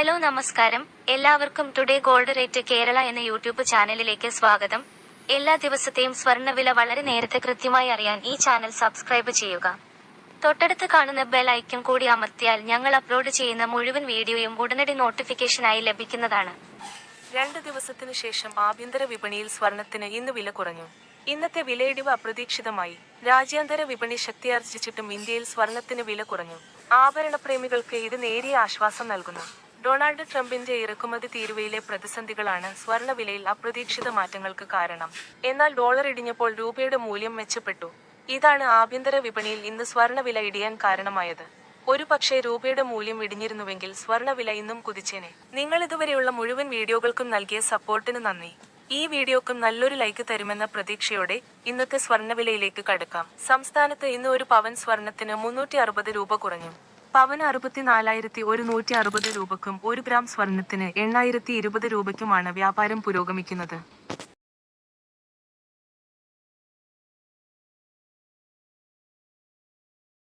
Hello നമസ്കാരം, എല്ലാവർക്കും today gold rate Kerala എന്ന യൂട്യൂബ് ചാനലിലേക്ക് സ്വാഗതം. എല്ലാ ദിവസത്തെയും സ്വർണ്ണവില വളരെ നേരത്തെ കൃത്യമായി അറിയാൻ ഈ ചാനൽ സബ്സ്ക്രൈബ് ചെയ്യുക. തൊട്ടടുത്ത് കാണുന്ന ബെൽ ഐക്കൺ കൂടി അമർത്തിയാൽ ഞങ്ങൾ അപ്ലോഡ് ചെയ്യുന്ന മുഴുവൻ വീഡിയോയും ഉടനടി നോട്ടിഫിക്കേഷനായി ലഭിക്കുന്നതാണ്. 2 ദിവസത്തിനു ശേഷം ആഭ്യന്തര വിപണിയിൽ സ്വർണത്തിന് ഇന്ന് വില കുറഞ്ഞു. ഇന്നത്തെ വിലയിടിവ് അപ്രതീക്ഷിതമായി. രാജ്യാന്തര വിപണി ശക്തിയാർജിച്ചിട്ടും ഇന്ത്യയിൽ സ്വർണത്തിന് വില കുറഞ്ഞു. ആഭരണപ്രേമികൾക്ക് ഇത് നേരിയ ആശ്വാസം നൽകുന്നു. ഡൊണാൾഡ് ട്രംപിന്റെ ഇറക്കുമതി തീരുവയിലെ പ്രതിസന്ധികളാണ് സ്വർണ്ണവിലയിൽ അപ്രതീക്ഷിത മാറ്റങ്ങൾക്ക് കാരണം. എന്നാൽ ഡോളർ ഇടിഞ്ഞപ്പോൾ രൂപയുടെ മൂല്യം മെച്ചപ്പെട്ടു. ഇതാണ് ആഭ്യന്തര വിപണിയിൽ ഇന്ന് സ്വർണ്ണവില ഇടിയാൻ കാരണമായത്. ഒരുപക്ഷേ രൂപയുടെ മൂല്യം ഇടിഞ്ഞിരുന്നുവെങ്കിൽ സ്വർണ്ണവില ഇന്നും കുതിച്ചേനെ. നിങ്ങൾ ഇതുവരെയുള്ള മുഴുവൻ വീഡിയോകൾക്കും നൽകിയ സപ്പോർട്ടിന് നന്ദി. ഈ വീഡിയോക്കും നല്ലൊരു ലൈക്ക് തരുമെന്ന പ്രതീക്ഷയോടെ ഇന്നത്തെ സ്വർണ്ണവിലയിലേക്ക് കടക്കാം. സംസ്ഥാനത്ത് ഇന്ന് ഒരു പവൻ സ്വർണത്തിന് 360 രൂപ കുറഞ്ഞു. പവന് 64,160 രൂപയ്ക്കും 1 ഗ്രാം സ്വർണത്തിന് 8,020 രൂപയ്ക്കുമാണ് വ്യാപാരം പുരോഗമിക്കുന്നത്.